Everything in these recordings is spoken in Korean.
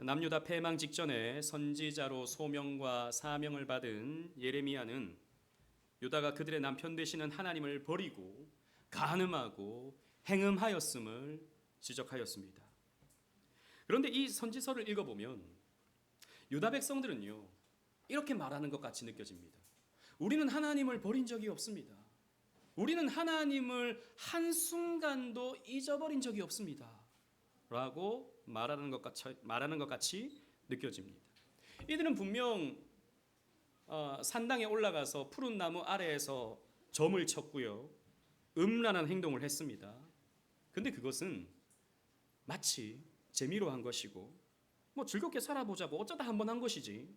남유다 패망 직전에 선지자로 소명과 사명을 받은 예레미야는 유다가 그들의 남편 되시는 하나님을 버리고 간음하고 행음하였음을 지적하였습니다. 그런데 이 선지서를 읽어보면 유다 백성들은요, 이렇게 말하는 것 같이 느껴집니다. 우리는 하나님을 버린 적이 없습니다. 우리는 하나님을 한순간도 잊어버린 적이 없습니다. 라고 말하는 것 같이 느껴집니다. 이들은 분명 산당에 올라가서 푸른 나무 아래에서 점을 쳤고요, 음란한 행동을 했습니다. 근데 그것은 마치 재미로 한 것이고 즐겁게 살아보자고 어쩌다 한번 한 것이지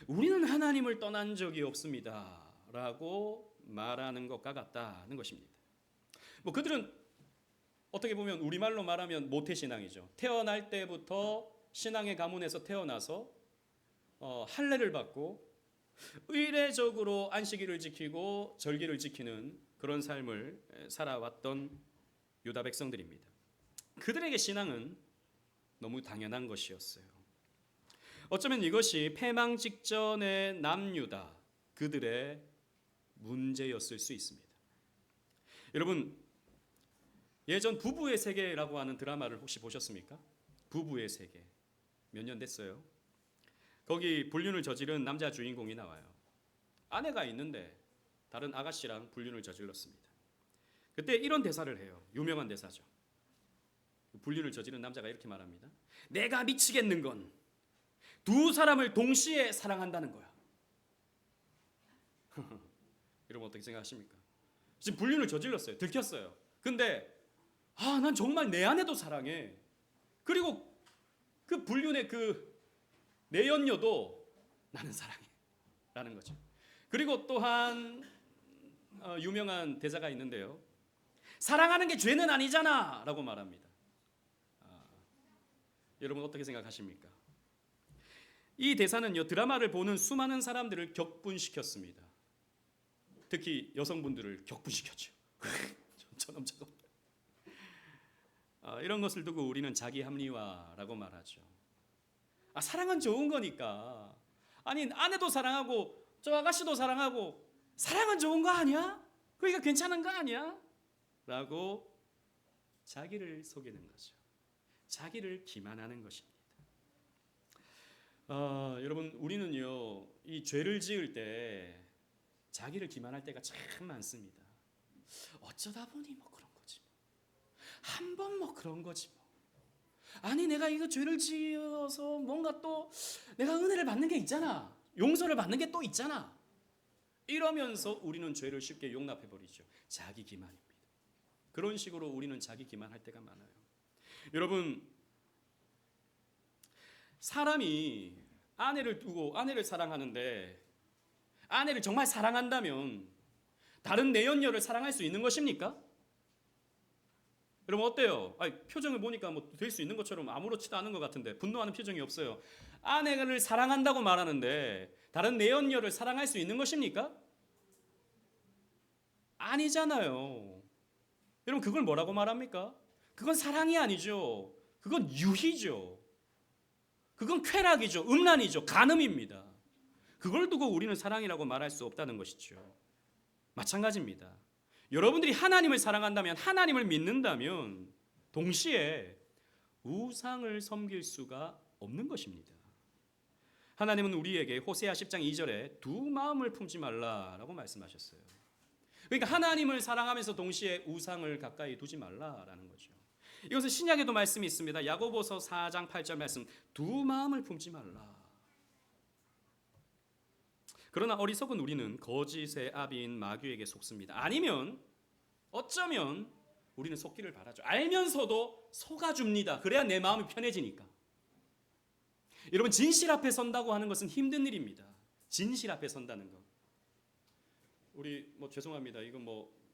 우리는 하나님을 떠난 적이 없습니다 라고 말하는 것과 같다는 것입니다. 그들은 어떻게 보면 우리말로 말하면 모태신앙이죠. 태어날 때부터 신앙의 가문에서 태어나서 할례를 받고 의례적으로 안식일을 지키고 절기를 지키는 그런 삶을 살아왔던 유다 백성들입니다. 그들에게 신앙은 너무 당연한 것이었어요. 어쩌면 이것이 패망 직전의 남유다, 그들의 문제였을 수 있습니다. 여러분, 예전 부부의 세계라고 하는 드라마를 혹시 보셨습니까? 부부의 세계. 몇 년 됐어요. 거기 불륜을 저지른 남자 주인공이 나와요. 아내가 있는데 다른 아가씨랑 불륜을 저질렀습니다. 그때 이런 대사를 해요. 유명한 대사죠. 불륜을 저지른 남자가 이렇게 말합니다. 내가 미치겠는 건 두 사람을 동시에 사랑한다는 거야. 여러분 어떻게 생각하십니까? 지금 불륜을 저질렀어요. 들켰어요. 근데 난 정말 내 아내도 사랑해. 그리고 그 불륜의 그 내연녀도 나는 사랑해 라는 거죠. 그리고 또한 유명한 대사가 있는데요. 사랑하는 게 죄는 아니잖아 라고 말합니다. 여러분 어떻게 생각하십니까? 이 대사는요, 드라마를 보는 수많은 사람들을 격분시켰습니다. 특히 여성분들을 격분시켰죠. 저놈 저거. 이런 것을 두고 우리는 자기 합리화라고 말하죠. 사랑은 좋은 거니까. 아니 아내도 사랑하고 저 아가씨도 사랑하고 사랑은 좋은 거 아니야? 그러니까 괜찮은 거 아니야? 라고 자기를 속이는 거죠. 자기를 기만하는 것입니다. 여러분 우리는요, 이 죄를 지을 때 자기를 기만할 때가 참 많습니다. 어쩌다 보니 그런 거지 한 번 그런 거지 아니 내가 이거 죄를 지어서 뭔가 또 내가 은혜를 받는 게 있잖아, 용서를 받는 게 또 있잖아, 이러면서 우리는 죄를 쉽게 용납해버리죠. 자기 기만입니다. 그런 식으로 우리는 자기 기만할 때가 많아요. 여러분, 사람이 아내를 두고 아내를 사랑하는데 아내를 정말 사랑한다면 다른 내연녀를 사랑할 수 있는 것입니까? 여러분 어때요? 표정을 보니까 될 수 있는 것처럼 아무렇지도 않은 것 같은데 분노하는 표정이 없어요. 아내를 사랑한다고 말하는데 다른 내연녀를 사랑할 수 있는 것입니까? 아니잖아요. 여러분 그걸 뭐라고 말합니까? 그건 사랑이 아니죠. 그건 유희죠. 그건 쾌락이죠. 음란이죠. 간음입니다. 그걸 두고 우리는 사랑이라고 말할 수 없다는 것이죠. 마찬가지입니다. 여러분들이 하나님을 사랑한다면, 하나님을 믿는다면 동시에 우상을 섬길 수가 없는 것입니다. 하나님은 우리에게 호세아 10장 2절에 두 마음을 품지 말라라고 말씀하셨어요. 그러니까 하나님을 사랑하면서 동시에 우상을 가까이 두지 말라라는 거죠. 이것은 신약에도 말씀이 있습니다. 야고보서 4장 8절 말씀, 두 마음을 품지 말라. 그러나 어리석은 우리는 거짓의 아비인 마귀에게 속습니다. 아니면 어쩌면 우리는 속기를 바라죠. 알면서도 속아줍니다. 그래야 내 마음이 편해지니까. 여러분 진실 앞에 선다고 하는 것은 힘든 일입니다. 진실 앞에 선다는 것. 우리 죄송합니다. 이건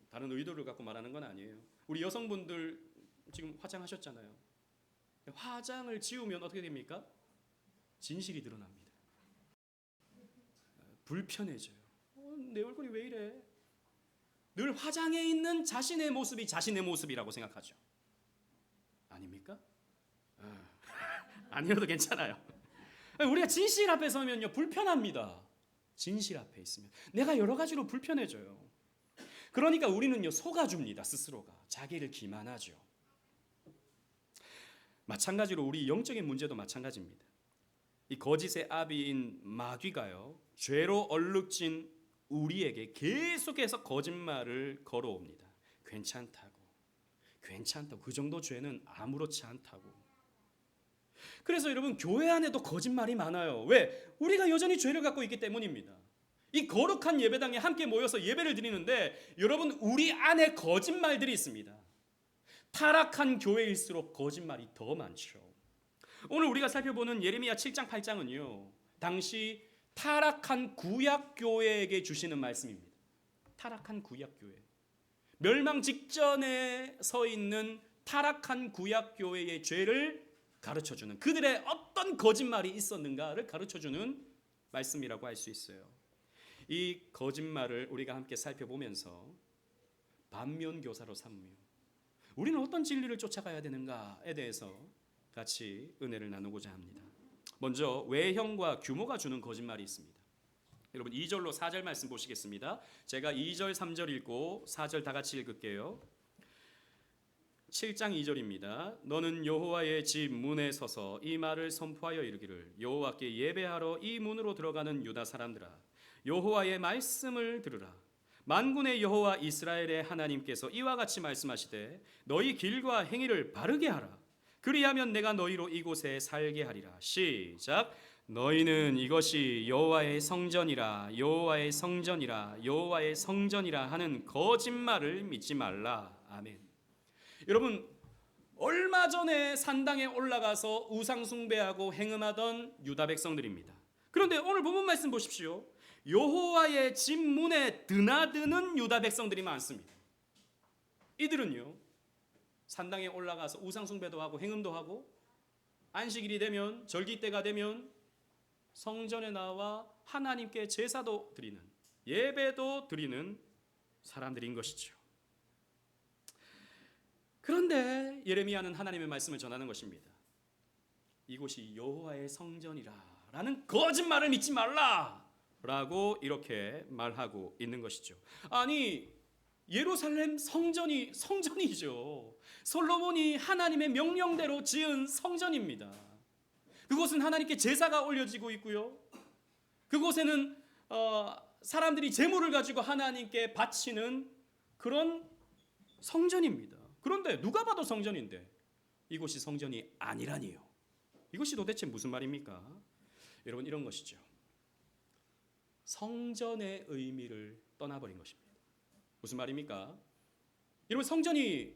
다른 의도를 갖고 말하는 건 아니에요. 우리 여성분들 지금 화장하셨잖아요. 화장을 지우면 어떻게 됩니까? 진실이 드러납니다. 불편해져요. 내 얼굴이 왜 이래? 늘 화장해 있는 자신의 모습이 자신의 모습이라고 생각하죠. 아닙니까? 아니어도 괜찮아요. 우리가 진실 앞에 서면요 불편합니다. 진실 앞에 있으면 내가 여러 가지로 불편해져요. 그러니까 우리는요 속아줍니다. 스스로가 자기를 기만하죠. 마찬가지로 우리 영적인 문제도 마찬가지입니다. 이 거짓의 아비인 마귀가요 죄로 얼룩진 우리에게 계속해서 거짓말을 걸어옵니다. 괜찮다고 그 정도 죄는 아무렇지 않다고. 그래서 여러분 교회 안에도 거짓말이 많아요. 왜? 우리가 여전히 죄를 갖고 있기 때문입니다. 이 거룩한 예배당에 함께 모여서 예배를 드리는데 여러분 우리 안에 거짓말들이 있습니다. 타락한 교회일수록 거짓말이 더 많죠. 오늘 우리가 살펴보는 예레미야 7장 8장은요 당시 타락한 구약교회에게 주시는 말씀입니다. 타락한 구약교회, 멸망 직전에 서 있는 타락한 구약교회의 죄를 가르쳐주는, 그들의 어떤 거짓말이 있었는가를 가르쳐주는 말씀이라고 할 수 있어요. 이 거짓말을 우리가 함께 살펴보면서 반면교사로 삼으며 우리는 어떤 진리를 쫓아가야 되는가에 대해서 같이 은혜를 나누고자 합니다. 먼저 외형과 규모가 주는 거짓말이 있습니다. 여러분 2절로 4절 말씀 보시겠습니다. 제가 2절 3절 읽고 4절 다 같이 읽을게요. 7장 2절입니다. 너는 여호와의 집 문에 서서 이 말을 선포하여 이르기를 여호와께 예배하러 이 문으로 들어가는 유다 사람들아 여호와의 말씀을 들으라. 만군의 여호와 이스라엘의 하나님께서 이와 같이 말씀하시되 너희 길과 행위를 바르게 하라. 그리하면 내가 너희로 이곳에 살게 하리라. 시작. 너희는 이것이 여호와의 성전이라 여호와의 성전이라 여호와의 성전이라 하는 거짓말을 믿지 말라. 아멘. 여러분 얼마 전에 산당에 올라가서 우상 숭배하고 행음하던 유다 백성들입니다. 그런데 오늘 본문 말씀 보십시오. 여호와의 집 문에 드나드는 유다 백성들이 많습니다. 이들은요 산당에 올라가서 우상 숭배도 하고 행음도 하고 안식일이 되면 절기 때가 되면 성전에 나와 하나님께 제사도 드리는 예배도 드리는 사람들인 것이죠. 그런데 예레미야는 하나님의 말씀을 전하는 것입니다. 이곳이 여호와의 성전이라라는 거짓말을 믿지 말라라고 이렇게 말하고 있는 것이죠. 아니 예루살렘 성전이 성전이죠. 솔로몬이 하나님의 명령대로 지은 성전입니다. 그곳은 하나님께 제사가 올려지고 있고요. 그곳에는 사람들이 제물을 가지고 하나님께 바치는 그런 성전입니다. 그런데 누가 봐도 성전인데 이곳이 성전이 아니라니요. 이것이 도대체 무슨 말입니까? 여러분 이런 것이죠. 성전의 의미를 떠나버린 것입니다. 무슨 말입니까? 여러분 성전이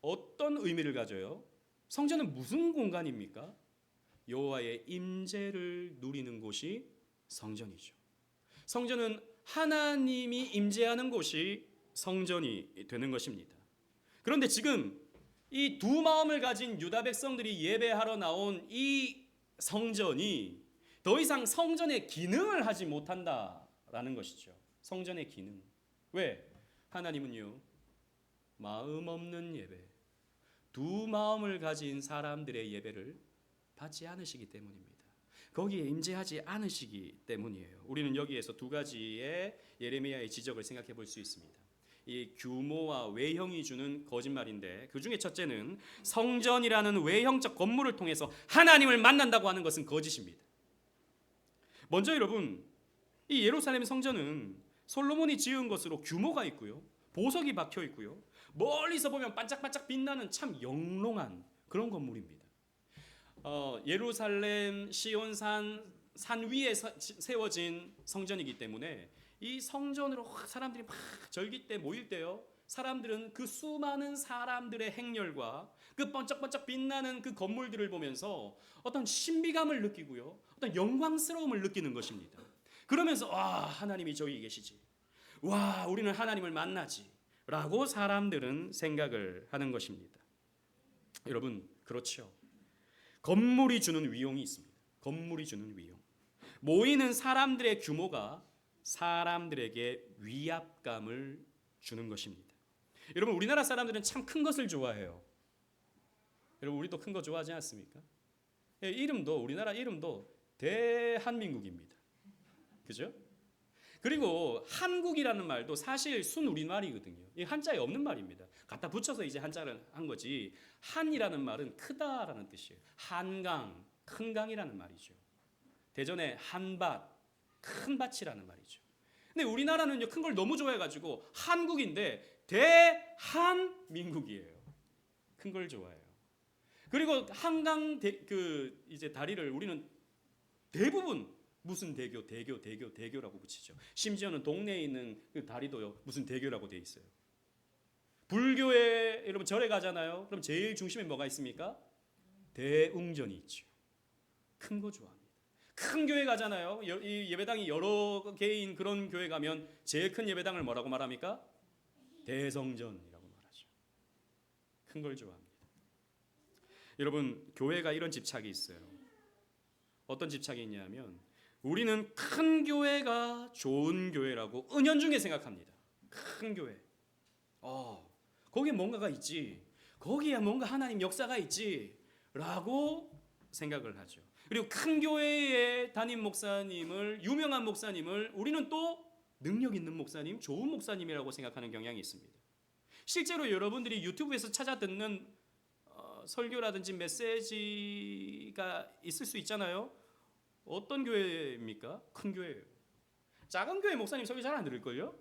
어떤 의미를 가져요? 성전은 무슨 공간입니까? 여호와의 임재를 누리는 곳이 성전이죠. 성전은 하나님이 임재하는 곳이 성전이 되는 것입니다. 그런데 지금 이 두 마음을 가진 유다 백성들이 예배하러 나온 이 성전이 더 이상 성전의 기능을 하지 못한다라는 것이죠. 성전의 기능. 왜? 하나님은요 마음 없는 예배, 두 마음을 가진 사람들의 예배를 받지 않으시기 때문입니다. 거기에 임재하지 않으시기 때문이에요. 우리는 여기에서 두 가지의 예레미야의 지적을 생각해 볼 수 있습니다. 이 규모와 외형이 주는 거짓말인데 그 중에 첫째는 성전이라는 외형적 건물을 통해서 하나님을 만난다고 하는 것은 거짓입니다. 먼저 여러분 이 예루살렘 성전은 솔로몬이 지은 것으로 규모가 있고요, 보석이 박혀 있고요, 멀리서 보면 반짝반짝 빛나는 참 영롱한 그런 건물입니다. 예루살렘 시온산 산 위에 세워진 성전이기 때문에 이 성전으로 사람들이 막 절기 때 모일 때요, 사람들은 그 수많은 사람들의 행렬과 그 번쩍번쩍 빛나는 그 건물들을 보면서 어떤 신비감을 느끼고요, 어떤 영광스러움을 느끼는 것입니다. 그러면서 와, 하나님이 저기 계시지, 와, 우리는 하나님을 만나지 라고 사람들은 생각을 하는 것입니다. 여러분 그렇죠. 건물이 주는 위용이 있습니다. 건물이 주는 위용. 모이는 사람들의 규모가 사람들에게 위압감을 주는 것입니다. 여러분 우리나라 사람들은 참 큰 것을 좋아해요. 여러분 우리도 큰 거 좋아하지 않습니까? 예, 이름도 우리나라 이름도 대한민국입니다. 그죠? 그리고 한국이라는 말도 사실 순우리말이거든요. 이 한자에 없는 말입니다. 갖다 붙여서 이제 한자를 한 거지. 한이라는 말은 크다라는 뜻이에요. 한강, 큰 강이라는 말이죠. 대전에 한밭, 큰 밭이라는 말이죠. 근데 우리나라는요, 큰 걸 너무 좋아해가지고 한국인데 대한민국이에요. 큰 걸 좋아해요. 그리고 한강 이제 다리를 우리는 대부분 무슨 대교라고 붙이죠. 심지어는 동네에 있는 그 다리도요, 무슨 대교라고 돼 있어요. 불교에 여러분 절에 가잖아요. 그럼 제일 중심에 뭐가 있습니까? 대웅전이 있죠. 큰 거 좋아합니다. 큰 교회 가잖아요. 이 예배당이 여러 개인 그런 교회 가면 제일 큰 예배당을 뭐라고 말합니까? 대성전이라고 말하죠. 큰 걸 좋아합니다. 여러분, 교회가 이런 집착이 있어요. 어떤 집착이 있냐면 우리는 큰 교회가 좋은 교회라고 은연중에 생각합니다. 큰 교회. 거기에 뭔가가 있지. 거기에 뭔가 하나님 역사가 있지. 라고 생각을 하죠. 그리고 큰 교회의 담임 목사님을, 유명한 목사님을 우리는 또 능력 있는 목사님, 좋은 목사님이라고 생각하는 경향이 있습니다. 실제로 여러분들이 유튜브에서 찾아 듣는 설교라든지 메시지가 있을 수 있잖아요. 어떤 교회입니까? 큰 교회예요. 작은 교회 목사님 설교 잘 안 들을걸요?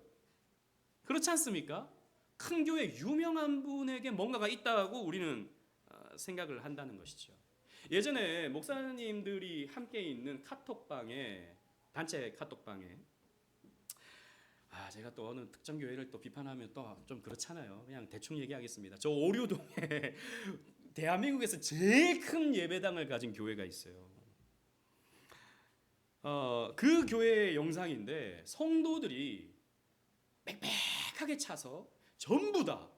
그렇지 않습니까? 큰 교회 유명한 분에게 뭔가가 있다고 우리는 생각을 한다는 것이죠. 예전에 목사님들이 함께 있는 카톡방에, 단체 카톡방에, 제가 또 어느 특정 교회를 또 비판하면 또 좀 그렇잖아요. 그냥 대충 얘기하겠습니다. 저 오류동에 대한민국에서 제일 큰 예배당을 가진 교회가 있어요. 그 교회의 영상인데 성도들이 빽빽하게 차서 전부 다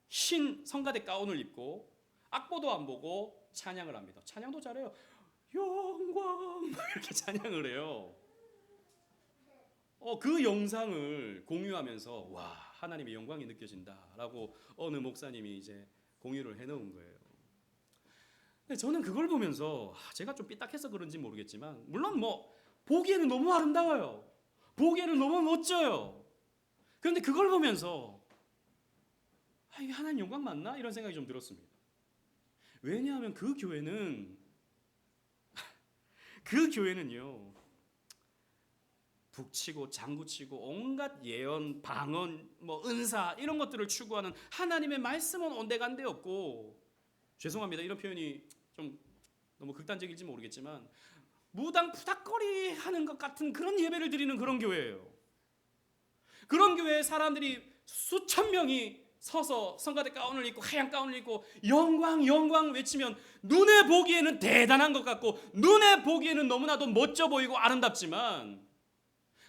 흰 성가대 가운을 입고 악보도 안 보고 찬양을 합니다. 찬양도 잘해요. 영광 이렇게 찬양을 해요. 그 영상을 공유하면서 와, 하나님의 영광이 느껴진다라고 어느 목사님이 이제 공유를 해놓은 거예요. 근데 저는 그걸 보면서 제가 좀 삐딱해서 그런지 모르겠지만 물론 뭐 보기에는 너무 아름다워요. 보기에는 너무 멋져요. 그런데 그걸 보면서 이게 하나님 영광 맞나? 이런 생각이 좀 들었습니다. 왜냐하면 그 교회는요 북치고 장구치고 온갖 예언, 방언, 뭐 은사 이런 것들을 추구하는 하나님의 말씀은 온데간데 없고, 죄송합니다 이런 표현이 좀 너무 극단적일지 모르겠지만 무당 푸닥거리 하는 것 같은 그런 예배를 드리는 그런 교회예요. 그런 교회에 사람들이 수천 명이 서서 성가대 가운을 입고 하얀 가운을 입고 영광 영광 외치면 눈에 보기에는 대단한 것 같고 눈에 보기에는 너무나도 멋져 보이고 아름답지만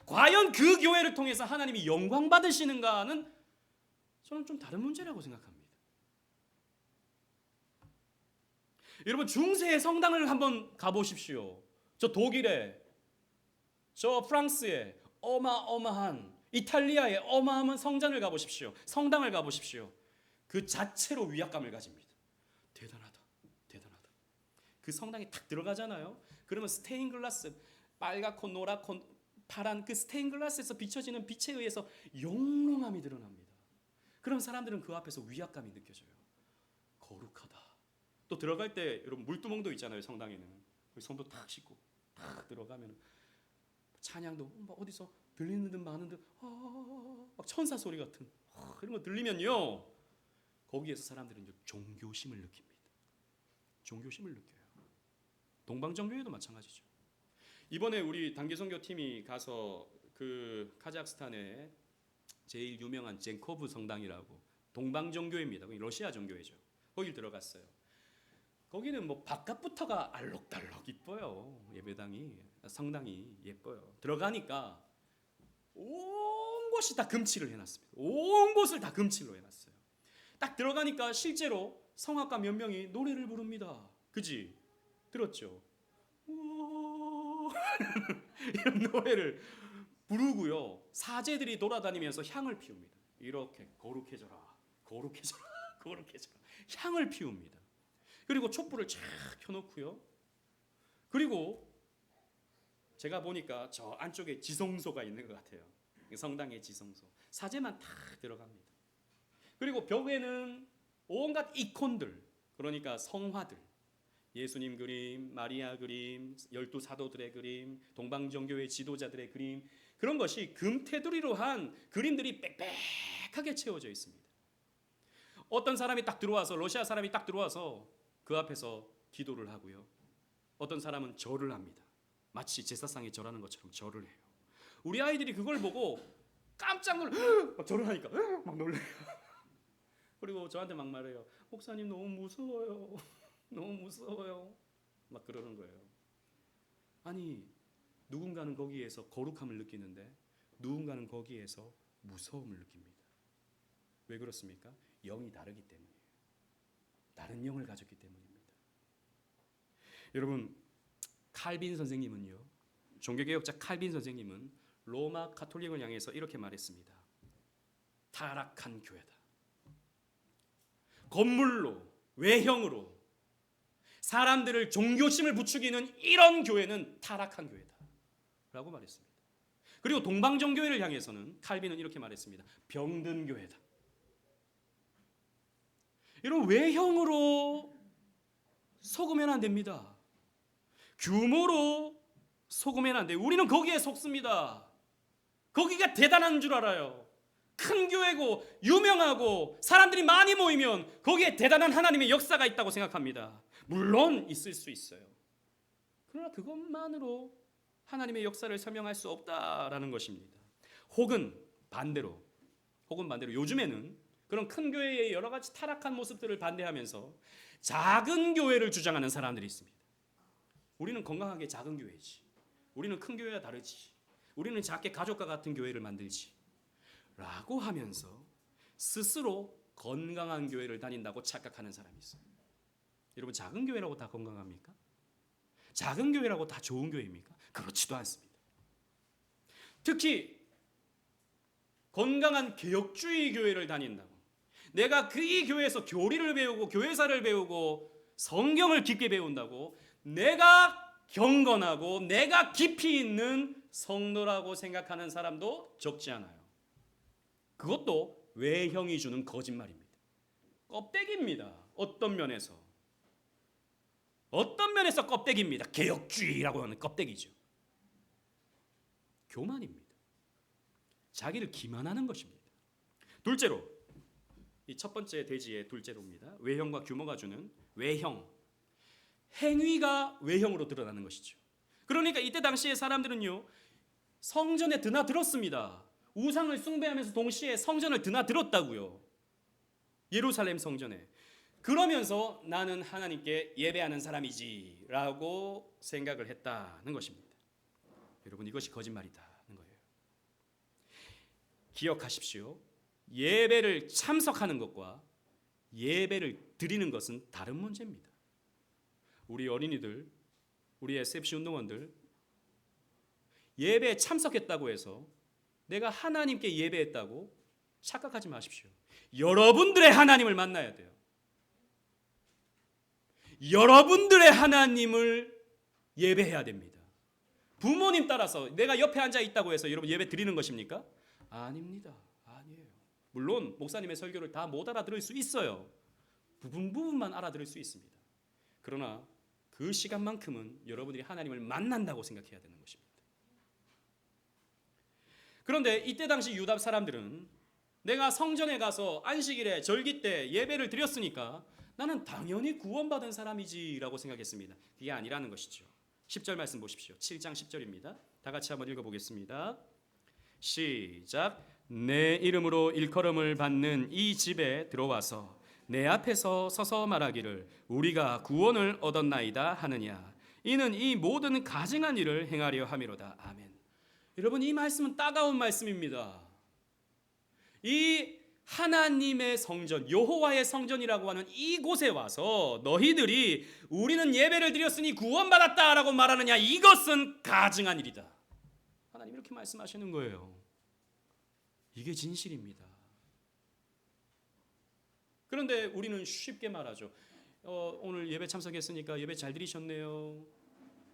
과연 그 교회를 통해서 하나님이 영광 받으시는가는 저는 좀 다른 문제라고 생각합니다. 여러분, 중세의 성당을 한번 가보십시오. 저 독일에, 저 프랑스에 어마어마한, 이탈리아의 어마어마한 성전을 가보십시오. 성당을 가보십시오. 그 자체로 위압감을 가집니다. 대단하다, 대단하다. 그 성당에 탁 들어가잖아요. 그러면 스테인글라스, 빨갛고 노랗고 파란 그 스테인글라스에서 비춰지는 빛에 의해서 영롱함이 드러납니다. 그럼 사람들은 그 앞에서 위압감이 느껴져요. 거룩하다. 또 들어갈 때 여러분 물두멍도 있잖아요. 성당에는 손도 탁 씻고 탁 들어가면 찬양도 막 어디서 들리는 듯 마는 듯 막 천사 소리 같은 이런 거 들리면요 거기에서 사람들은 이제 종교심을 느낍니다. 종교심을 느껴요. 동방정교회도 마찬가지죠. 이번에 우리 단기선교팀이 가서 그 카자흐스탄의 제일 유명한 젠코브 성당이라고, 동방정교회입니다. 러시아 정교회죠. 거길 들어갔어요. 거기는 뭐 바깥부터가 알록달록 이뻐요. 예배당이, 성당이 예뻐요. 들어가니까 온 곳이 다 금칠을 해놨습니다. 온 곳을 다 금칠로 해놨어요. 딱 들어가니까 실제로 성악가 몇 명이 노래를 부릅니다. 그지? 들었죠? 이런 노래를 부르고요. 사제들이 돌아다니면서 향을 피웁니다. 이렇게 거룩해져라, 거룩해져라, 거룩해져라. 향을 피웁니다. 그리고 촛불을 쫙 켜놓고요. 그리고 제가 보니까 저 안쪽에 지성소가 있는 것 같아요. 성당의 지성소. 사제만 다 들어갑니다. 그리고 벽에는 온갖 이콘들, 그러니까 성화들, 예수님 그림, 마리아 그림, 12사도들의 그림, 동방정교회 지도자들의 그림, 그런 것이 금테두리로 한 그림들이 빽빽하게 채워져 있습니다. 어떤 사람이 딱 들어와서, 러시아 사람이 딱 들어와서 그 앞에서 기도를 하고요. 어떤 사람은 절을 합니다. 마치 제사상에 절하는 것처럼 절을 해요. 우리 아이들이 그걸 보고 깜짝 놀라, 절을 하니까 막 놀래요. 그리고 저한테 막 말해요. 목사님 너무 무서워요. 너무 무서워요. 막 그러는 거예요. 아니, 누군가는 거기에서 거룩함을 느끼는데 누군가는 거기에서 무서움을 느낍니다. 왜 그렇습니까? 영이 다르기 때문이에요. 다른 영을 가졌기 때문입니다. 여러분, 칼빈 선생님은요, 종교개혁자 칼빈 선생님은 로마 가톨릭을 향해서 이렇게 말했습니다. 타락한 교회다. 건물로, 외형으로 사람들을 종교심을 부추기는 이런 교회는 타락한 교회다 라고 말했습니다. 그리고 동방정교회를 향해서는 칼빈은 이렇게 말했습니다. 병든 교회다. 이런 외형으로 속으면 안 됩니다. 규모로 속으면 안 돼요. 우리는 거기에 속습니다. 거기가 대단한 줄 알아요. 큰 교회고 유명하고 사람들이 많이 모이면 거기에 대단한 하나님의 역사가 있다고 생각합니다. 물론 있을 수 있어요. 그러나 그것만으로 하나님의 역사를 설명할 수 없다라는 것입니다. 혹은 반대로 요즘에는 그런 큰 교회의 여러 가지 타락한 모습들을 반대하면서 작은 교회를 주장하는 사람들이 있습니다. 우리는 건강하게 작은 교회지. 우리는 큰 교회와 다르지. 우리는 작게 가족과 같은 교회를 만들지. 라고 하면서 스스로 건강한 교회를 다닌다고 착각하는 사람이 있어요. 여러분, 작은 교회라고 다 건강합니까? 작은 교회라고 다 좋은 교회입니까? 그렇지도 않습니다. 특히 건강한 개혁주의 교회를 다닌다고, 내가 이 교회에서 교리를 배우고 교회사를 배우고 성경을 깊게 배운다고 내가 경건하고 내가 깊이 있는 성도라고 생각하는 사람도 적지 않아요. 그것도 외형이 주는 거짓말입니다. 껍데기입니다. 어떤 면에서 껍데기입니다. 개혁주의라고 하는 껍데기죠. 교만입니다. 자기를 기만하는 것입니다. 둘째로, 이 첫 번째 대지의 둘째로입니다. 외형과 규모가 주는 외형. 행위가 외형으로 드러나는 것이죠. 그러니까 이때 당시의 사람들은요, 성전에 드나들었습니다. 우상을 숭배하면서 동시에 성전을 드나들었다고요. 예루살렘 성전에. 그러면서 나는 하나님께 예배하는 사람이지 라고 생각을 했다는 것입니다. 여러분, 이것이 거짓말이다는 거예요. 기억하십시오. 예배를 참석하는 것과 예배를 드리는 것은 다른 문제입니다. 우리 어린이들, 우리 SFC 운동원들, 예배에 참석했다고 해서 내가 하나님께 예배했다고 착각하지 마십시오. 여러분들의 하나님을 만나야 돼요. 여러분들의 하나님을 예배해야 됩니다. 부모님 따라서 내가 옆에 앉아 있다고 해서 여러분 예배 드리는 것입니까? 아닙니다. 아니에요. 물론 목사님의 설교를 다 못 알아들을 수 있어요. 부분만 알아들을 수 있습니다. 그러나 그 시간만큼은 여러분들이 하나님을 만난다고 생각해야 되는 것입니다. 그런데 이때 당시 유다 사람들은 내가 성전에 가서 안식일에 절기 때 예배를 드렸으니까 나는 당연히 구원받은 사람이지라고 생각했습니다. 그게 아니라는 것이죠. 10절 말씀 보십시오. 7장 10절입니다. 다 같이 한번 읽어보겠습니다. 시작. 내 이름으로 일컬음을 받는 이 집에 들어와서 내 앞에서 서서 말하기를 우리가 구원을 얻었나이다 하느냐. 이는 이 모든 가증한 일을 행하려 함이로다. 아멘. 여러분, 이 말씀은 따가운 말씀입니다. 이 하나님의 성전, 여호와의 성전이라고 하는 이곳에 와서 너희들이 우리는 예배를 드렸으니 구원받았다라고 말하느냐, 이것은 가증한 일이다. 하나님 이렇게 말씀하시는 거예요. 이게 진실입니다. 그런데 우리는 쉽게 말하죠. 오늘 예배 참석했으니까 예배 잘 드리셨네요.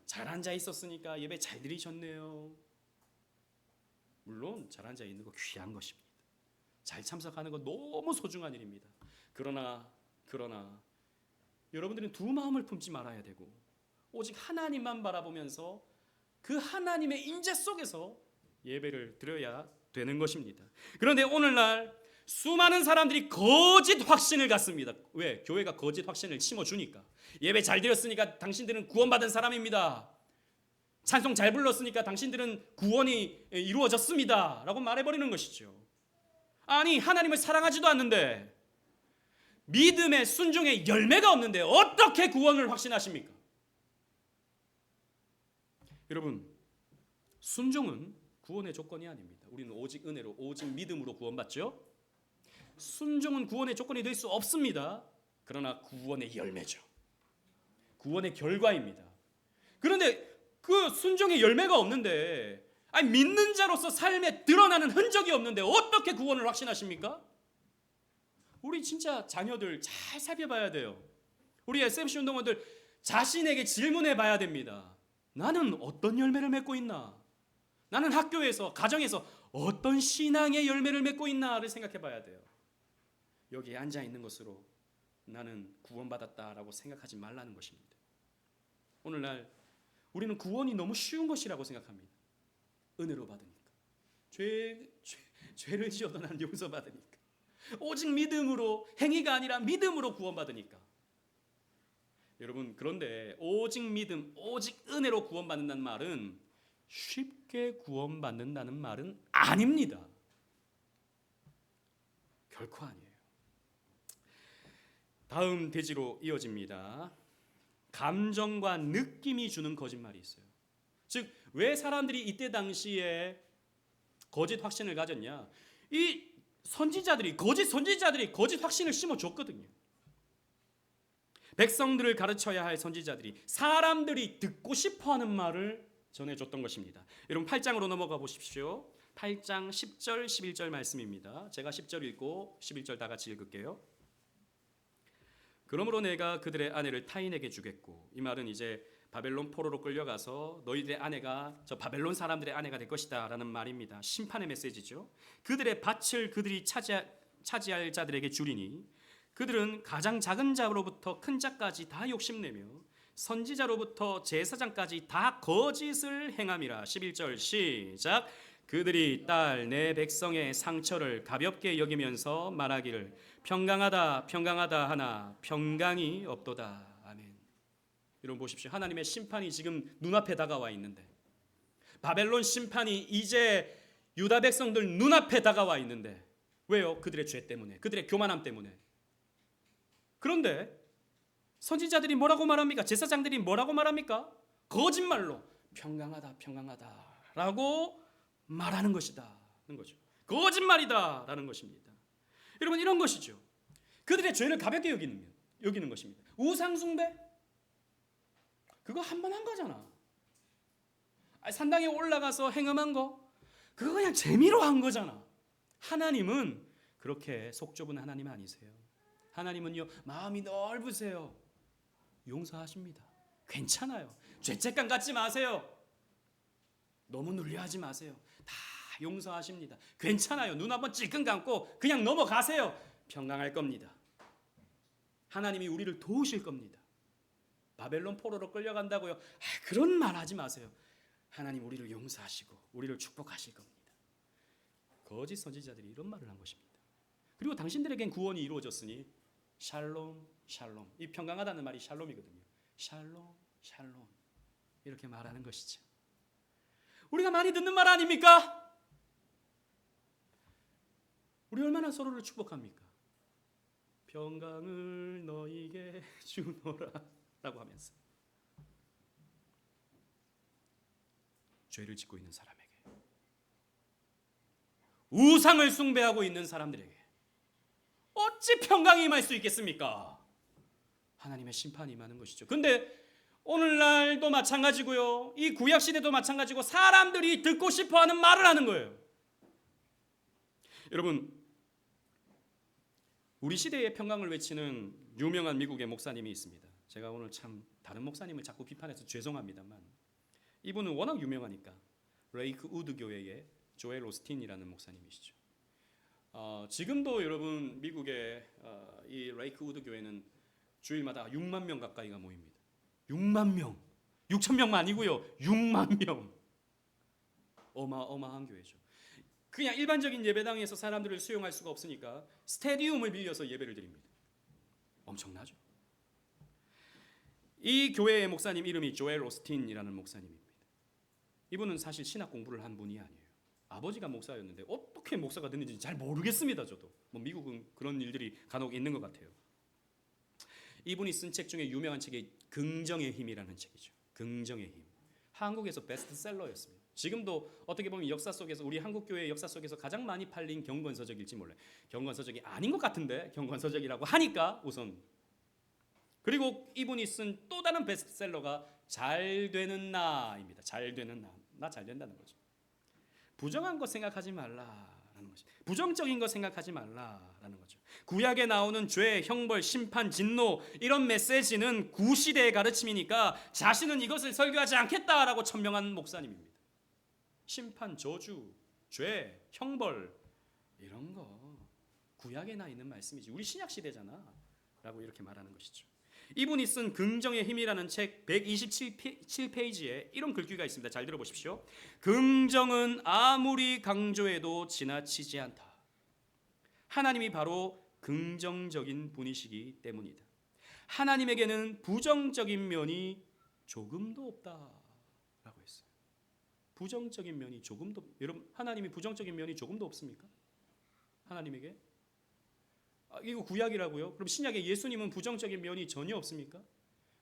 잘 앉아 있었으니까 예배 잘 드리셨네요. 물론 잘 앉아 있는 거 귀한 것입니다. 잘 참석하는 거 너무 소중한 일입니다. 그러나 여러분들은 두 마음을 품지 말아야 되고 오직 하나님만 바라보면서 그 하나님의 인재 속에서 예배를 드려야 되는 것입니다. 그런데 오늘날 수많은 사람들이 거짓 확신을 갖습니다. 왜? 교회가 거짓 확신을 심어주니까. 예배 잘 드렸으니까 당신들은 구원받은 사람입니다. 찬송 잘 불렀으니까 당신들은 구원이 이루어졌습니다 라고 말해버리는 것이죠. 아니, 하나님을 사랑하지도 않는데, 믿음의 순종의 열매가 없는데 어떻게 구원을 확신하십니까? 여러분, 순종은 구원의 조건이 아닙니다. 우리는 오직 은혜로, 오직 믿음으로 구원받죠. 순종은 구원의 조건이 될 수 없습니다. 그러나 구원의 열매죠. 구원의 결과입니다. 그런데 그 순종의 열매가 없는데, 아니 믿는 자로서 삶에 드러나는 흔적이 없는데 어떻게 구원을 확신하십니까? 우리 진짜 자녀들 잘 살펴봐야 돼요. 우리 SMC 운동원들 자신에게 질문해 봐야 됩니다. 나는 어떤 열매를 맺고 있나? 나는 학교에서, 가정에서 어떤 신앙의 열매를 맺고 있나를 생각해 봐야 돼요. 여기에 앉아 있는 것으로 나는 구원받았다라고 생각하지 말라는 것입니다. 오늘날 우리는 구원이 너무 쉬운 것이라고 생각합니다. 은혜로 받으니까. 죄를 지어도 난 용서받으니까. 오직 믿음으로, 행위가 아니라 믿음으로 구원받으니까. 여러분, 그런데 오직 믿음, 오직 은혜로 구원받는다는 말은 쉽게 구원받는다는 말은 아닙니다. 결코 아니에요. 다음 대지로 이어집니다. 감정과 느낌이 주는 거짓말이 있어요. 즉, 왜 사람들이 이때 당시에 거짓 확신을 가졌냐? 이 선지자들이, 거짓 선지자들이 거짓 확신을 심어줬거든요. 백성들을 가르쳐야 할 선지자들이 사람들이 듣고 싶어하는 말을 전해줬던 것입니다. 여러분 8장으로 넘어가 보십시오. 8장 10절 11절 말씀입니다. 제가 10절 읽고 11절 다 같이 읽을게요. 그러므로 내가 그들의 아내를 타인에게 주겠고, 이 말은 이제 바벨론 포로로 끌려가서 너희들의 아내가 저 바벨론 사람들의 아내가 될 것이다 라는 말입니다. 심판의 메시지죠. 그들의 밭을 그들이 차지할 자들에게 주리니 그들은 가장 작은 자로부터 큰 자까지 다 욕심내며 선지자로부터 제사장까지 다 거짓을 행함이라. 11절 시작. 그들이 딸 내 백성의 상처를 가볍게 여기면서 말하기를 평강하다 평강하다 하나 평강이 없도다. 아멘. 여러분 보십시오. 하나님의 심판이 지금 눈앞에 다가와 있는데, 바벨론 심판이 이제 유다 백성들 눈앞에 다가와 있는데, 왜요? 그들의 죄 때문에, 그들의 교만함 때문에. 그런데 선지자들이 뭐라고 말합니까? 제사장들이 뭐라고 말합니까? 거짓말로 평강하다 평강하다 라고 말하는 것이다 는 거죠. 거짓말이다 라는 것입니다. 여러분, 이런 것이죠. 그들의 죄를 가볍게 여기는 것입니다. 우상숭배? 그거 한 번 한 거잖아. 산당에 올라가서 행음한 거? 그거 그냥 재미로 한 거잖아. 하나님은 그렇게 속 좁은 하나님 아니세요. 하나님은요, 마음이 넓으세요. 용서하십니다. 괜찮아요. 죄책감 갖지 마세요. 너무 눌려하지 마세요. 다 용서하십니다. 괜찮아요. 눈 한번 찔끔 감고 그냥 넘어가세요. 평강할 겁니다. 하나님이 우리를 도우실 겁니다. 바벨론 포로로 끌려간다고요? 그런 말 하지 마세요. 하나님 우리를 용서하시고 우리를 축복하실 겁니다. 거짓 선지자들이 이런 말을 한 것입니다. 그리고 당신들에겐 구원이 이루어졌으니 샬롬 샬롬. 이 평강하다는 말이 샬롬이거든요. 샬롬 샬롬 이렇게 말하는 것이죠. 우리가 많이 듣는 말 아닙니까? 우리 얼마나 서로를 축복합니까? 평강을 너희에게 주노라 라고 하면서 죄를 짓고 있는 사람에게, 우상을 숭배하고 있는 사람들에게 어찌 평강이 임할 수 있겠습니까? 하나님의 심판이 임하는 것이죠. 근데 오늘날도 마찬가지고요, 이 구약시대도 마찬가지고 사람들이 듣고 싶어하는 말을 하는 거예요. 여러분, 우리 시대의 평강을 외치는 유명한 미국의 목사님이 있습니다. 제가 오늘 참 다른 목사님을 자꾸 비판해서 죄송합니다만, 이분은 워낙 유명하니까 레이크 우드 교회의 조엘 오스틴이라는 목사님이시죠. 지금도 여러분 미국의 이 레이크 우드 교회는 주일마다 6만 명 가까이가 모입니다. 6만 명, 6천 명만 아니고요, 6만 명. 어마어마한 교회죠. 그냥 일반적인 예배당에서 사람들을 수용할 수가 없으니까 스테디움을 빌려서 예배를 드립니다. 엄청나죠. 이 교회의 목사님 이름이 조엘 오스틴이라는 목사님입니다. 이분은 사실 신학 공부를 한 분이 아니에요. 아버지가 목사였는데 어떻게 목사가 됐는지 잘 모르겠습니다. 저도 미국은 그런 일들이 간혹 있는 것 같아요. 이분이 쓴 책 중에 유명한 책이 긍정의 힘이라는 책이죠. 긍정의 힘. 한국에서 베스트셀러였습니다. 지금도 어떻게 보면 역사 속에서 우리 한국 교회의 역사 속에서 가장 많이 팔린 경건서적일지 몰라요. 경건서적이 아닌 것 같은데 경건서적이라고 하니까 우선. 그리고 이분이 쓴 또 다른 베스트셀러가 잘 되는 나입니다. 잘 되는 나. 나 잘 된다는 거죠. 부정한 것 생각하지 말라라는 거죠. 부정적인 것 생각하지 말라라는 거죠. 구약에 나오는 죄, 형벌, 심판, 진노 이런 메시지는 구시대의 가르침이니까 자신은 이것을 설교하지 않겠다라고 천명한 목사님입니다. 심판, 저주, 죄, 형벌 이런 거 구약에 나 있는 말씀이지 우리 신약 시대잖아 라고 이렇게 말하는 것이죠. 이분이 쓴 긍정의 힘이라는 책 127페이지에 이런 글귀가 있습니다. 잘 들어보십시오. 긍정은 아무리 강조해도 지나치지 않다. 하나님이 바로 긍정적인 분이시기 때문이다. 하나님에게는 부정적인 면이 조금도 없다라고 했어요. 부정적인 면이 조금도, 여러분 하나님이 부정적인 면이 조금도 없습니까? 하나님에게? 이거 구약이라고요? 그럼 신약에 예수님은 부정적인 면이 전혀 없습니까?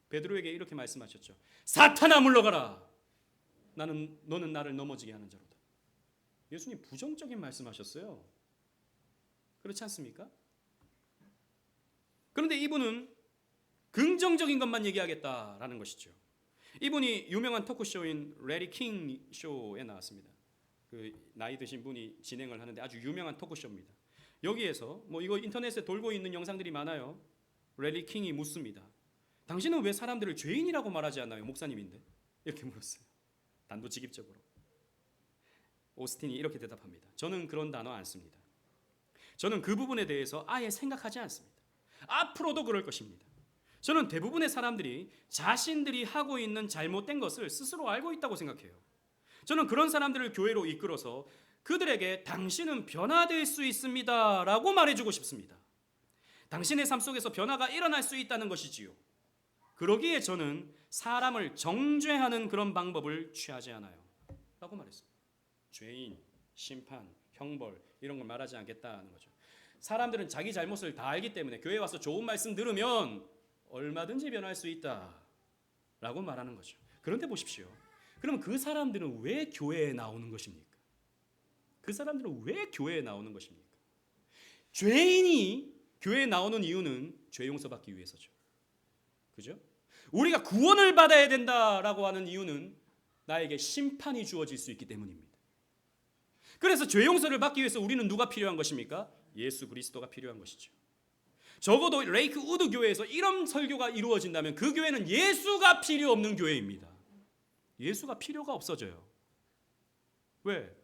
베드로에게 이렇게 말씀하셨죠. 사탄아 물러가라. 너는 나를 넘어지게 하는 자로다. 예수님 부정적인 말씀하셨어요. 그렇지 않습니까? 그런데 이분은 긍정적인 것만 얘기하겠다라는 것이죠. 이분이 유명한 토크쇼인 레리 킹 쇼에 나왔습니다. 그 나이 드신 분이 진행을 하는데 아주 유명한 토크쇼입니다. 여기에서 이거 인터넷에 돌고 있는 영상들이 많아요. 레리 킹이 묻습니다. 당신은 왜 사람들을 죄인이라고 말하지 않나요? 목사님인데. 이렇게 물었어요. 단도직입적으로. 오스틴이 이렇게 대답합니다. 저는 그런 단어 안 씁니다. 저는 그 부분에 대해서 아예 생각하지 않습니다. 앞으로도 그럴 것입니다. 저는 대부분의 사람들이 자신들이 하고 있는 잘못된 것을 스스로 알고 있다고 생각해요. 저는 그런 사람들을 교회로 이끌어서 그들에게 당신은 변화될 수 있습니다 라고 말해주고 싶습니다. 당신의 삶 속에서 변화가 일어날 수 있다는 것이지요. 그러기에 저는 사람을 정죄하는 그런 방법을 취하지 않아요 라고 말했어요. 죄인, 심판, 형벌 이런 걸 말하지 않겠다는 거죠. 사람들은 자기 잘못을 다 알기 때문에 교회 와서 좋은 말씀 들으면 얼마든지 변할 수 있다 라고 말하는 거죠. 그런데 보십시오. 그럼 그 사람들은 왜 교회에 나오는 것입니까? 그 사람들은 왜 교회에 나오는 것입니까? 죄인이 교회에 나오는 이유는 죄 용서받기 위해서죠. 그죠? 우리가 구원을 받아야 된다라고 하는 이유는 나에게 심판이 주어질 수 있기 때문입니다. 그래서 죄 용서를 받기 위해서 우리는 누가 필요한 것입니까? 예수 그리스도가 필요한 것이죠. 적어도 레이크 우드 교회에서 이런 설교가 이루어진다면 그 교회는 예수가 필요 없는 교회입니다. 예수가 필요가 없어져요. 왜?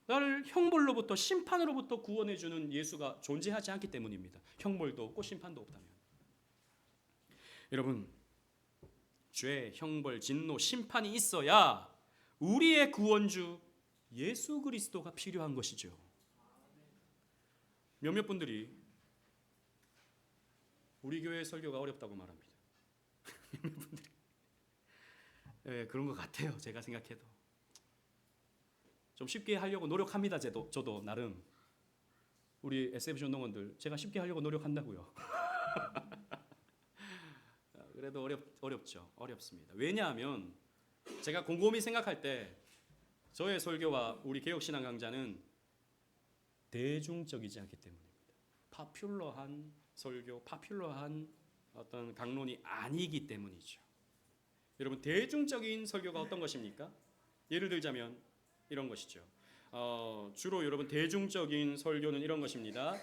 나를 형벌로부터 심판으로부터 구원해 주는 예수가 존재하지 않기 때문입니다. 형벌도 없고 심판도 없다면. 여러분, 죄, 형벌, 진노, 심판이 있어야 우리의 구원주 예수 그리스도가 필요한 것이죠. 몇몇 분들이 우리 교회 설교가 어렵다고 말합니다. 몇몇 분들이 네, 그런 것 같아요. 제가 생각해도. 좀 쉽게 하려고 노력합니다. 저도 나름. 우리 SFC 운동원들 제가 쉽게 하려고 노력한다고요. 그래도 어렵죠. 어렵습니다. 왜냐하면 제가 곰곰이 생각할 때 저의 설교와 우리 개혁신앙 강좌는 대중적이지 않기 때문입니다. 파퓰러한 설교, 파퓰러한 어떤 강론이 아니기 때문이죠. 여러분, 대중적인 설교가 어떤 것입니까? 예를 들자면 이런 것이죠. 주로 여러분 대중적인 설교는 이런 것입니다.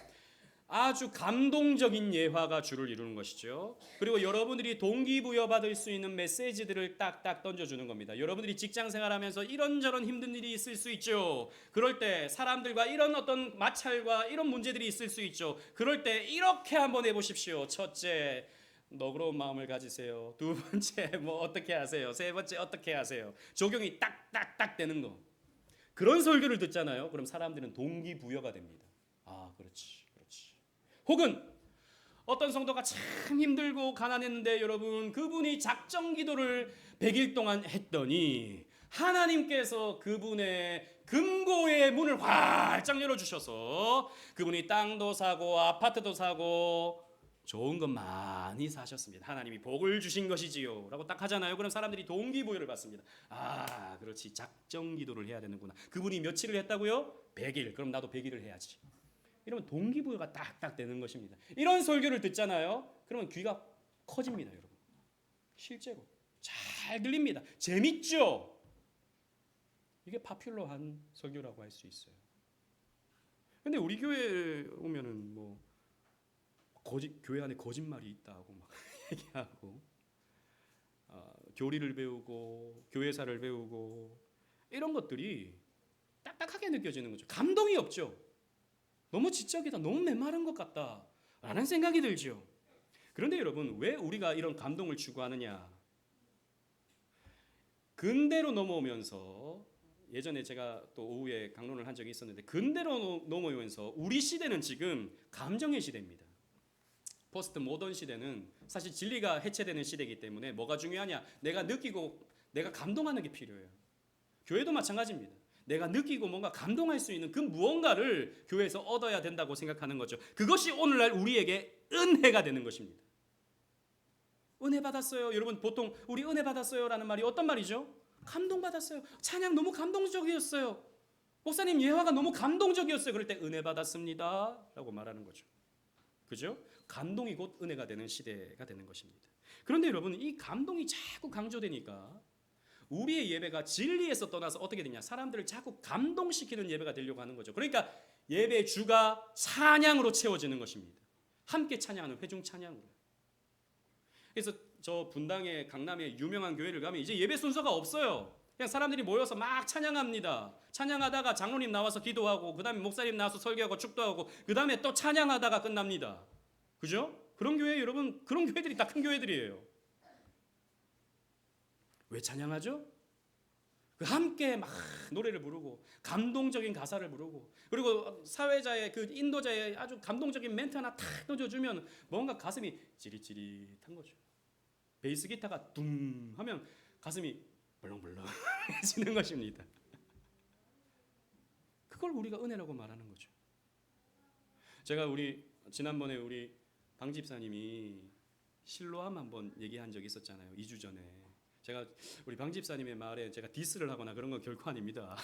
아주 감동적인 예화가 주를 이루는 것이죠. 그리고 여러분들이 동기부여 받을 수 있는 메시지들을 딱딱 던져주는 겁니다. 여러분들이 직장 생활하면서 이런저런 힘든 일이 있을 수 있죠. 그럴 때 사람들과 이런 어떤 마찰과 이런 문제들이 있을 수 있죠. 그럴 때 이렇게 한번 해보십시오. 첫째, 너그러운 마음을 가지세요. 두 번째, 뭐 어떻게 하세요. 세 번째, 어떻게 하세요. 적용이 딱딱딱 되는 거. 그런 설교를 듣잖아요. 그럼 사람들은 동기부여가 됩니다. 아, 그렇지. 혹은 어떤 성도가 참 힘들고 가난했는데 여러분 그분이 작정 기도를 100일 동안 했더니 하나님께서 그분의 금고의 문을 활짝 열어주셔서 그분이 땅도 사고 아파트도 사고 좋은 것 많이 사셨습니다. 하나님이 복을 주신 것이지요 라고 딱 하잖아요. 그럼 사람들이 동기부여를 받습니다. 아, 그렇지, 작정 기도를 해야 되는구나. 그분이 며칠을 했다고요? 100일. 그럼 나도 100일을 해야지. 이러면 동기부여가 딱딱 되는 것입니다. 이런 설교를 듣잖아요. 그러면 귀가 커집니다, 여러분. 실제로 잘 들립니다. 재밌죠? 이게 파퓰러한 설교라고 할 수 있어요. 근데 우리 교회에 오면은 뭐 교회 안에 거짓말이 있다고 막 얘기하고 교리를 배우고 교회사를 배우고 이런 것들이 딱딱하게 느껴지는 거죠. 감동이 없죠. 너무 지적이다, 너무 메마른 것 같다 라는 생각이 들죠. 그런데 여러분, 왜 우리가 이런 감동을 추구하느냐? 근대로 넘어오면서, 예전에 제가 또 오후에 강론을 한 적이 있었는데, 근대로 넘어오면서 우리 시대는 지금 감정의 시대입니다. 포스트 모던 시대는 사실 진리가 해체되는 시대이기 때문에 뭐가 중요하냐? 내가 느끼고 내가 감동하는 게 필요해요. 교회도 마찬가지입니다. 내가 느끼고 뭔가 감동할 수 있는 그 무언가를 교회에서 얻어야 된다고 생각하는 거죠. 그것이 오늘날 우리에게 은혜가 되는 것입니다. 은혜 받았어요. 여러분, 보통 우리 은혜 받았어요 라는 말이 어떤 말이죠? 감동 받았어요. 찬양 너무 감동적이었어요. 목사님 예화가 너무 감동적이었어요. 그럴 때 은혜 받았습니다 라고 말하는 거죠. 그죠? 감동이 곧 은혜가 되는 시대가 되는 것입니다. 그런데 여러분, 이 감동이 자꾸 강조되니까 우리의 예배가 진리에서 떠나서 어떻게 되냐? 사람들을 자꾸 감동시키는 예배가 되려고 하는 거죠. 그러니까 예배의 주가 찬양으로 채워지는 것입니다. 함께 찬양하는 회중 찬양으로. 그래서 저 분당의 강남의 유명한 교회를 가면 이제 예배 순서가 없어요. 그냥 사람들이 모여서 막 찬양합니다. 찬양하다가 장로님 나와서 기도하고 그 다음에 목사님 나와서 설교하고 축도하고 그 다음에 또 찬양하다가 끝납니다. 그죠? 그런 교회, 여러분, 그런 교회들이 다 큰 교회들이에요. 왜 찬양하죠? 함께 막 노래를 부르고 감동적인 가사를 부르고 그리고 사회자의 그 인도자의 아주 감동적인 멘트 하나 탁 넣어주면 뭔가 가슴이 찌릿찌릿한 거죠. 베이스 기타가 둥 하면 가슴이 벌렁벌렁해지는 것입니다. 그걸 우리가 은혜라고 말하는 거죠. 제가 지난번에 우리 방 집사님이 실로암 한번 얘기한 적이 있었잖아요. 2주 전에. 제가 우리 방 집사님의 말에 제가 디스를 하거나 그런 건 결코 아닙니다.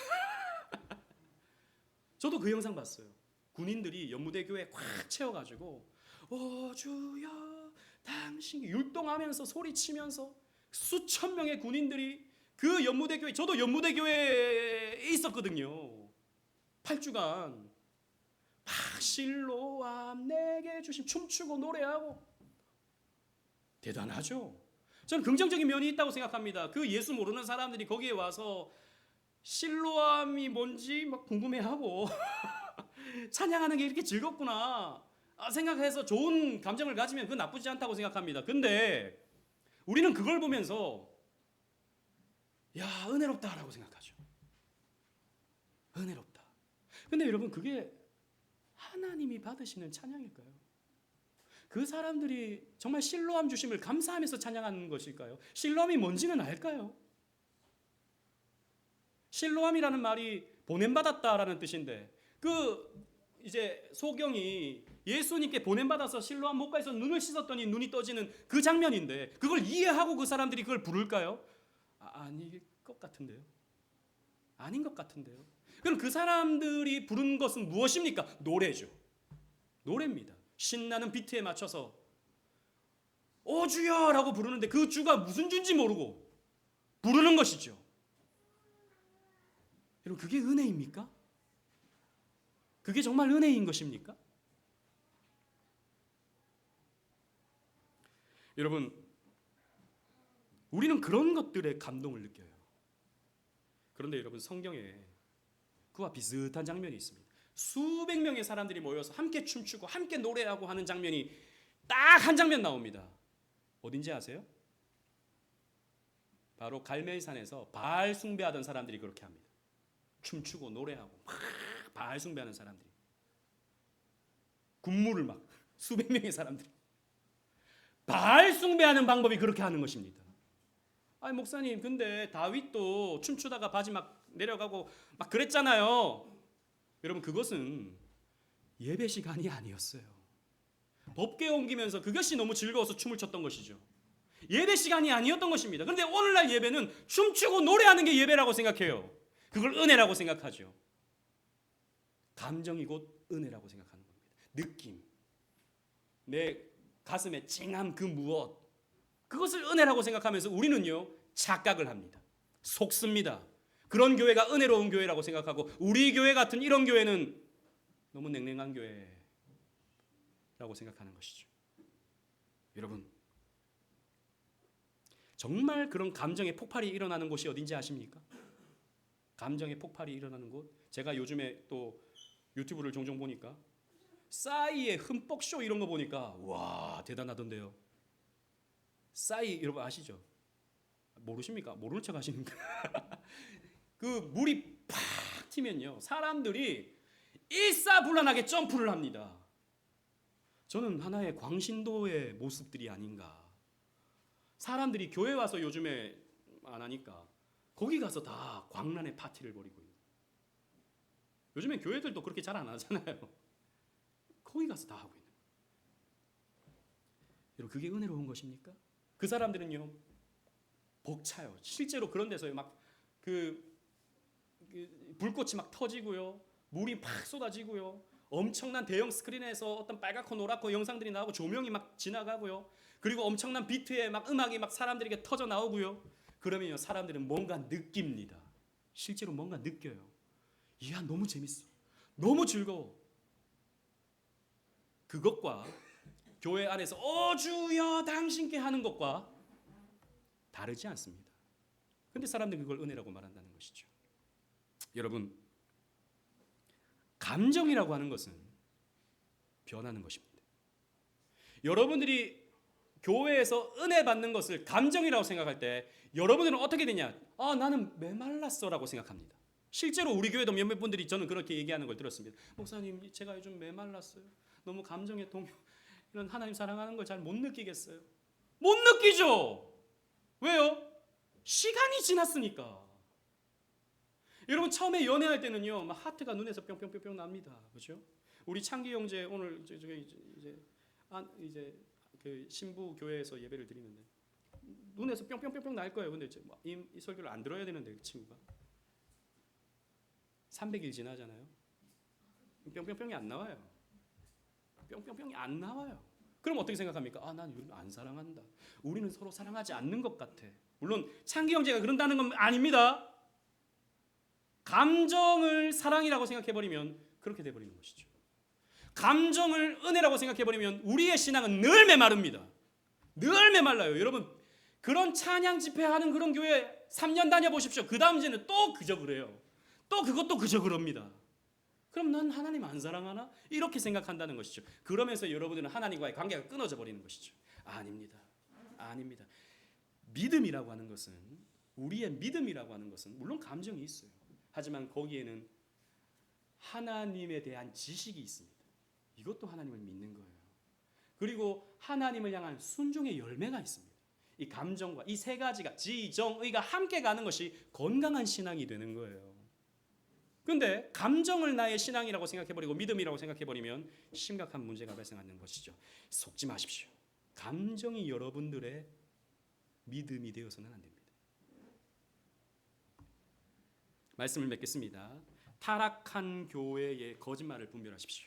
저도 그 영상 봤어요. 군인들이 연무대 교회 꽉 채워가지고 오 주여 당신 율동하면서 소리치면서 수천 명의 군인들이 그 연무대 교회, 저도 연무대 교회에 있었거든요. 8주간 막 실로암 내게 주심 춤추고 노래하고 대단하죠. 저는 긍정적인 면이 있다고 생각합니다. 그 예수 모르는 사람들이 거기에 와서 실로암이 뭔지 막 궁금해하고 찬양하는 게 이렇게 즐겁구나 생각해서 좋은 감정을 가지면 그건 나쁘지 않다고 생각합니다. 근데 우리는 그걸 보면서 야, 은혜롭다라고 생각하죠. 은혜롭다. 근데 여러분, 그게 하나님이 받으시는 찬양일까요? 그 사람들이 정말 실로암 주심을 감사하면서 찬양하는 것일까요? 실로암이 뭔지는 알까요? 실로암이라는 말이 보냄받았다라는 뜻인데 이제 소경이 예수님께 보냄받아서 실로암 목가에서 눈을 씻었더니 눈이 떠지는 그 장면인데 그걸 이해하고 그 사람들이 그걸 부를까요? 아닐 것 같은데요. 아닌 것 같은데요. 그럼 그 사람들이 부른 것은 무엇입니까? 노래죠. 노래입니다. 신나는 비트에 맞춰서 오 주여 라고 부르는데 그 주가 무슨 주인지 모르고 부르는 것이죠. 여러분, 그게 은혜입니까? 그게 정말 은혜인 것입니까? 여러분, 우리는 그런 것들에 감동을 느껴요. 그런데 여러분, 성경에 그와 비슷한 장면이 있습니다. 수백 명의 사람들이 모여서 함께 춤추고 함께 노래하고 하는 장면이 딱 한 장면 나옵니다. 어딘지 아세요? 바로 갈멜산에서 바알 숭배하던 사람들이 그렇게 합니다. 춤추고 노래하고 막 바알 숭배하는 사람들이, 군무를 막 수백 명의 사람들이 바알 숭배하는 방법이 그렇게 하는 것입니다. 아니 목사님, 근데 다윗도 춤추다가 바지 막 내려가고 막 그랬잖아요. 여러분, 그것은 예배 시간이 아니었어요. 법궤 옮기면서 그것이 너무 즐거워서 춤을 췄던 것이죠. 예배 시간이 아니었던 것입니다. 그런데 오늘날 예배는 춤추고 노래하는 게 예배라고 생각해요. 그걸 은혜라고 생각하죠. 감정이 곧 은혜라고 생각하는 겁니다. 느낌, 내 가슴에 찡한 그 무엇, 그것을 은혜라고 생각하면서 우리는요, 착각을 합니다. 속습니다. 그런 교회가 은혜로운 교회라고 생각하고, 우리 교회 같은 이런 교회는 너무 냉랭한 교회라고 생각하는 것이죠. 여러분, 정말 그런 감정의 폭발이 일어나는 곳이 어딘지 아십니까? 감정의 폭발이 일어나는 곳, 제가 요즘에 또 유튜브를 종종 보니까 싸이의 흠뻑쇼 이런 거 보니까 와, 대단하던데요. 싸이 여러분 아시죠? 모르십니까? 모르는 척 하시는가? 그 물이 팍 튀면요, 사람들이 일사불란하게 점프를 합니다. 저는 하나의 광신도의 모습들이 아닌가. 사람들이 교회 와서 요즘에 안 하니까 거기 가서 다 광란의 파티를 벌이고 있는. 요즘에 교회들도 그렇게 잘 안 하잖아요. 거기 가서 다 하고 있는. 여러분, 그게 은혜로운 것입니까? 그 사람들은요, 벅차요. 실제로 그런 데서 막 그 불꽃이 막 터지고요, 물이 막 쏟아지고요, 엄청난 대형 스크린에서 어떤 빨갛고 노랗고 영상들이 나오고 조명이 막 지나가고요, 그리고 엄청난 비트에 막 음악이 막 사람들에게 터져 나오고요. 그러면요, 사람들은 뭔가 느낍니다. 실제로 뭔가 느껴요. 이야, 너무 재밌어, 너무 즐거워. 그것과 교회 안에서 오 주여 당신께 하는 것과 다르지 않습니다. 그런데 사람들은 그걸 은혜라고 말한다는 것이죠. 여러분, 감정이라고 하는 것은 변하는 것입니다. 여러분들이 교회에서 은혜 받는 것을 감정이라고 생각할 때 여러분들은 어떻게 되냐? 아, 나는 메말랐어라고 생각합니다. 실제로 우리 교회도 몇몇 분들이 저는 그렇게 얘기하는 걸 들었습니다. 목사님, 제가 요즘 메말랐어요. 너무 감정의 동요, 이런 하나님 사랑하는 걸 잘 못 느끼겠어요. 못 느끼죠? 왜요? 시간이 지났으니까. 여러분, 처음에 연애할 때는요, 막 하트가 눈에서 뿅뿅뿅뿅 납니다. 그렇죠? 우리 창기 형제 오늘 이제 그 신부 교회에서 예배를 드리는데 눈에서 뿅뿅뿅뿅 날 거예요. 근데 이 설교를 안 들어야 되는데 그 친구가 300일 지나잖아요. 뿅뿅뿅이 안 나와요. 뿅뿅뿅이 안 나와요. 그럼 어떻게 생각합니까? 아, 난 우리는 안 사랑한다. 우리는 서로 사랑하지 않는 것 같아. 물론 창기 형제가 그런다는 건 아닙니다. 감정을 사랑이라고 생각해버리면 그렇게 돼버리는 것이죠. 감정을 은혜라고 생각해버리면 우리의 신앙은 늘 메마릅니다. 늘 메말라요. 여러분, 그런 찬양 집회하는 그런 교회 3년 다녀보십시오. 그 다음 이제는 또 그저 그래요. 또 그것도 그저 그럽니다. 그럼 난 하나님 안 사랑하나? 이렇게 생각한다는 것이죠. 그러면서 여러분들은 하나님과의 관계가 끊어져 버리는 것이죠. 아닙니다. 아닙니다. 믿음이라고 하는 것은, 우리의 믿음이라고 하는 것은 물론 감정이 있어요. 하지만 거기에는 하나님에 대한 지식이 있습니다. 이것도 하나님을 믿는 거예요. 그리고 하나님을 향한 순종의 열매가 있습니다. 이 감정과 이 세 가지가 지정의가 함께 가는 것이 건강한 신앙이 되는 거예요. 그런데 감정을 나의 신앙이라고 생각해버리고 믿음이라고 생각해버리면 심각한 문제가 발생하는 것이죠. 속지 마십시오. 감정이 여러분들의 믿음이 되어서는 안 됩니다. 말씀을 맺겠습니다. 타락한 교회의 거짓말을 분별하십시오.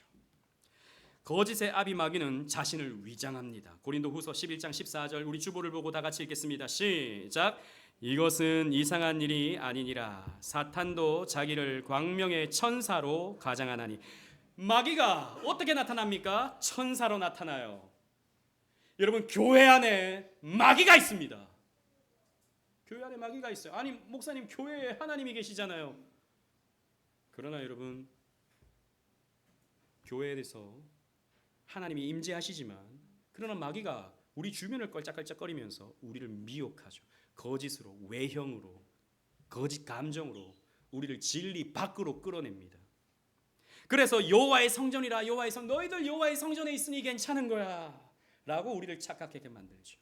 거짓의 아비 마귀는 자신을 위장합니다. 고린도후서 11장 14절, 우리 주보를 보고 다 같이 읽겠습니다. 시작. 이것은 이상한 일이 아니니라. 사탄도 자기를 광명의 천사로 가장하나니. 마귀가 어떻게 나타납니까? 천사로 나타나요. 여러분, 교회 안에 마귀가 있습니다. 교회 안에 마귀가 있어요. 아니, 목사님, 교회에 하나님이 계시잖아요. 그러나 여러분, 교회에서 하나님이 임재하시지만 그러나 마귀가 우리 주변을 걸작걸작거리면서 우리를 미혹하죠. 거짓으로, 외형으로, 거짓 감정으로 우리를 진리 밖으로 끌어냅니다. 그래서 여호와의 성전이라, 여호와의 성, 너희들 여호와의 성전에 있으니 괜찮은 거야 라고 우리를 착각하게 만들죠.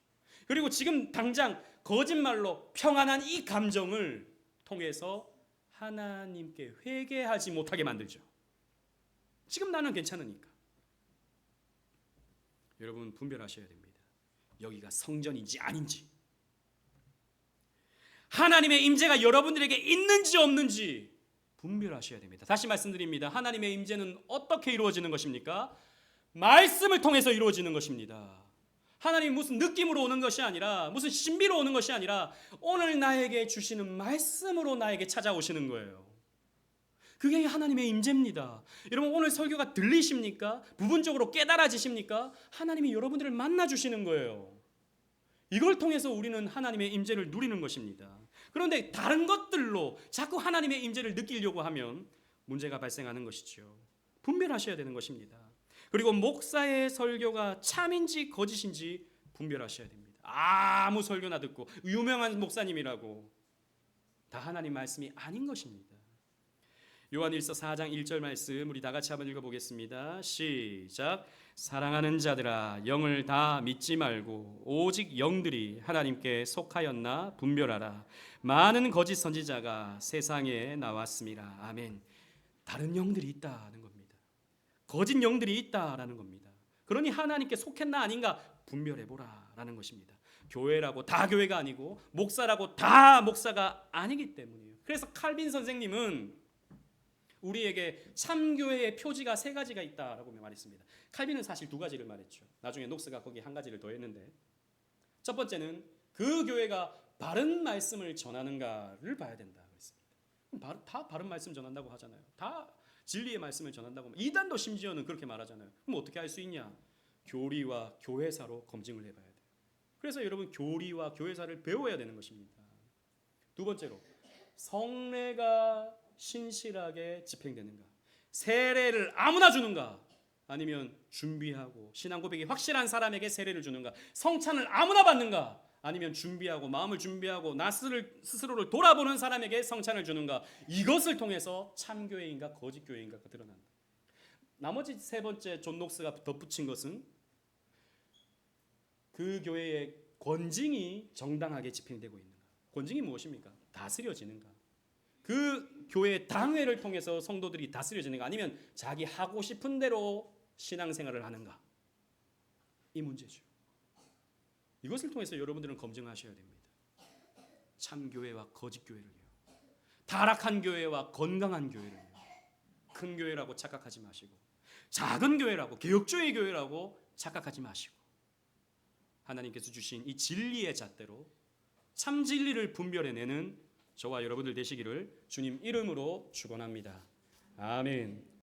그리고 지금 당장 거짓말로 평안한 이 감정을 통해서 하나님께 회개하지 못하게 만들죠. 지금 나는 괜찮으니까. 여러분, 분별하셔야 됩니다. 여기가 성전인지 아닌지, 하나님의 임재가 여러분들에게 있는지 없는지 분별하셔야 됩니다. 다시 말씀드립니다. 하나님의 임재는 어떻게 이루어지는 것입니까? 말씀을 통해서 이루어지는 것입니다. 하나님 무슨 느낌으로 오는 것이 아니라, 무슨 신비로 오는 것이 아니라 오늘 나에게 주시는 말씀으로 나에게 찾아오시는 거예요. 그게 하나님의 임재입니다. 여러분, 오늘 설교가 들리십니까? 부분적으로 깨달아지십니까? 하나님이 여러분들을 만나주시는 거예요. 이걸 통해서 우리는 하나님의 임재를 누리는 것입니다. 그런데 다른 것들로 자꾸 하나님의 임재를 느끼려고 하면 문제가 발생하는 것이죠. 분별하셔야 되는 것입니다. 그리고 목사의 설교가 참인지 거짓인지 분별하셔야 됩니다. 아무 설교나 듣고 유명한 목사님이라고 다 하나님 말씀이 아닌 것입니다. 요한일서 4장 1절 말씀 우리 다 같이 한번 읽어보겠습니다. 시작. 사랑하는 자들아, 영을 다 믿지 말고 오직 영들이 하나님께 속하였나 분별하라. 많은 거짓 선지자가 세상에 나왔습니다. 아멘. 다른 영들이 있다는 겁니다. 거짓 영들이 있다라는 겁니다. 그러니 하나님께 속했나 아닌가 분별해보라 라는 것입니다. 교회라고 다 교회가 아니고 목사라고 다 목사가 아니기 때문이에요. 그래서 칼빈 선생님은 우리에게 참교회의 표지가 세 가지가 있다라고 말했습니다. 칼빈은 사실 두 가지를 말했죠. 나중에 녹스가 거기 한 가지를 더했는데, 첫 번째는 그 교회가 바른 말씀을 전하는가를 봐야 된다 그랬습니다. 다 바른 말씀 전한다고 하잖아요. 다 진리의 말씀을 전한다고. 이단도 심지어는 그렇게 말하잖아요. 그럼 어떻게 할 수 있냐? 교리와 교회사로 검증을 해봐야 돼요. 그래서 여러분, 교리와 교회사를 배워야 되는 것입니다. 두 번째로, 성례가 신실하게 집행되는가? 세례를 아무나 주는가? 아니면 준비하고 신앙 고백이 확실한 사람에게 세례를 주는가? 성찬을 아무나 받는가? 아니면 준비하고 마음을 준비하고 나 스스로를 돌아보는 사람에게 성찬을 주는가? 이것을 통해서 참교회인가 거짓교회인가가 드러난다. 나머지 세 번째 존 녹스가 덧붙인 것은 그 교회의 권징이 정당하게 집행되고 있는가? 권징이 무엇입니까? 다스려지는가? 그 교회 당회를 통해서 성도들이 다스려지는가? 아니면 자기 하고 싶은 대로 신앙생활을 하는가? 이 문제죠. 이것을 통해서 여러분들은 검증하셔야 됩니다. 참교회와 거짓교회를요. 타락한 교회와 건강한 교회를요. 큰 교회라고 착각하지 마시고, 작은 교회라고, 개혁주의 교회라고 착각하지 마시고, 하나님께서 주신 이 진리의 잣대로 참 진리를 분별해내는 저와 여러분들 되시기를 주님 이름으로 축원합니다. 아멘.